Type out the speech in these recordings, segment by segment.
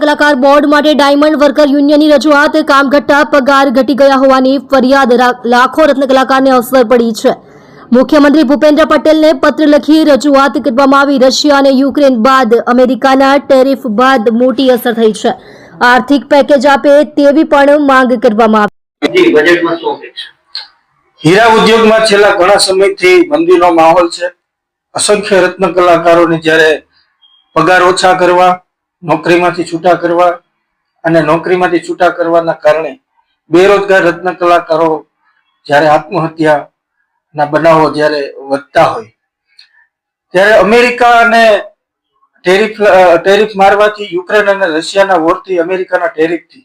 કલાકાર બોર્ડ માટે diamond worker યુનિયનની રજૂઆત કામઘટ્ટા પગાર ઘટી ગયા હોવાની ફરિયાદ લાખો રત્ન કલાકારને અસર પડી છે। મુખ્યમંત્રી ભૂપેન્દ્ર પટેલને પત્ર લખી રજૂઆત કરવામાં આવી। રશિયા અને યુક્રેન બાદ અમેરિકાના ટેરિફ બાદ મોટી અસર થઈ છે। આર્થિક પેકેજ આપે તેવી પણ માંગ કરવામાં આવી। હીરા ઉદ્યોગમાં છેલ્લા ઘણા સમયથી મંદીનો માહોલ છે। અસંખ્ય રત્ન કલાકારોને જ્યારે પગાર ઓછા કરવા, નોકરીમાંથી છૂટા કરવા અને નોકરીમાંથી છૂટા કરવાના કારણે બેરોજગાર રત્ન કલાકારો જ્યારે આત્મહત્યાના બનાવો જ્યારે વધતા હોય ત્યારે અમેરિકા અને ટેરિફ મારવાથી, યુક્રેન અને રશિયાના વોરથી, અમેરિકાના ટેરિફથી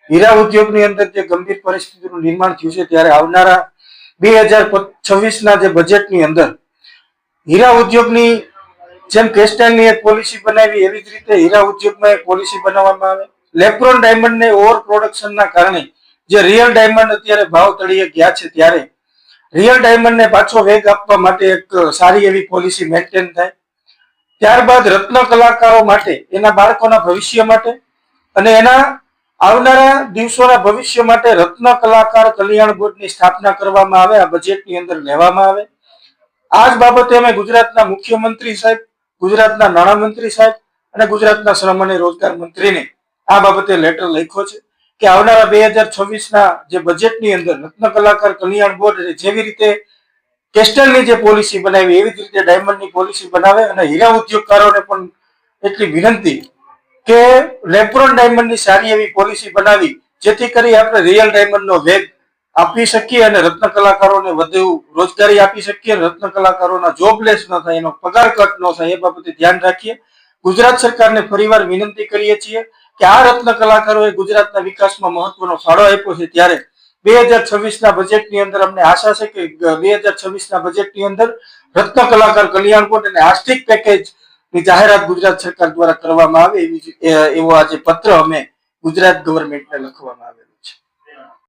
હીરા ઉદ્યોગની અંદર જે ગંભીર પરિસ્થિતિનું નિર્માણ થયું છે ત્યારે આવનારા 2026ના જે બજેટની અંદર હીરા ઉદ્યોગની જેમ કેસ્ટાઇલની એક પોલિસી બનાવી એવી જ રીતે હીરા ઉદ્યોગમાં એક પોલિસી બનાવવામાં આવે। લેબ્રોન ડાયમંડને ઓવર પ્રોડક્શનના કારણે જે રિયલ ડાયમંડ અત્યારે ભાવ તળિયે ગયા છે ત્યારે રિયલ ડાયમંડને પાછો વેગ આપવા માટે એક સારી એવી પોલિસી મેન્ટેન થાય। ત્યારબાદ રત્ન કલાકારો માટે, એના બાળકોના ભવિષ્ય માટે અને એના આવનારા દિવસોના ભવિષ્ય માટે રત્ન કલાકાર કલ્યાણ બોર્ડની સ્થાપના કરવામાં આવે, આ બજેટની અંદર લેવામાં આવે। આ જ બાબતે અમે ગુજરાતના મુખ્યમંત્રી સાહેબ, ગુજરાતના નાણામંત્રી સાહેબ અને ગુજરાતના શ્રમ અને રોજગાર મંત્રીને આ બાબતે લેટર લખ્યો છે કે આવનારા 2026ના જે બજેટની અંદર રત્ન કલાકાર કલ્યાણ બોર્ડ જેવી રીતે કેસ્ટલની જે પોલિસી બનાવી એવી જ રીતે ડાયમંડની પોલિસી બનાવે અને હીરા ઉદ્યોગકારોને પણ એટલી વિનંતી કે લેબ્રોન ડાયમંડની સારી એવી પોલિસી બનાવી જેથી કરી આપણે રિયલ ડાયમંડનો વેગ આપી શકીએ અને રત્ન કલાકારોને વધુ રોજગારી આપી શકીએ। રત્ન કલાકારોના જોબલેસ ન થાય, એનો પગાર કટ ન થાય એ બાબતે ધ્યાન રાખીએ। ગુજરાત સરકારને ફરીવાર વિનંતી કરીએ છીએ કે આ રત્ન કલાકારોએ ગુજરાતના વિકાસમાં મહત્વનો ફાળો આપ્યો છે ત્યારે 2026ના બજેટની અંદર અમને આશા છે કે 2026ના બજેટની અંદર રત્ન કલાકાર કલ્યાણ બોર્ડ અને આર્થિક પેકેજની જાહેરાત ગુજરાત સરકાર દ્વારા કરવામાં આવે એવો આજે પત્ર અમે ગુજરાત ગવર્મેન્ટને લખવામાં આવેલો।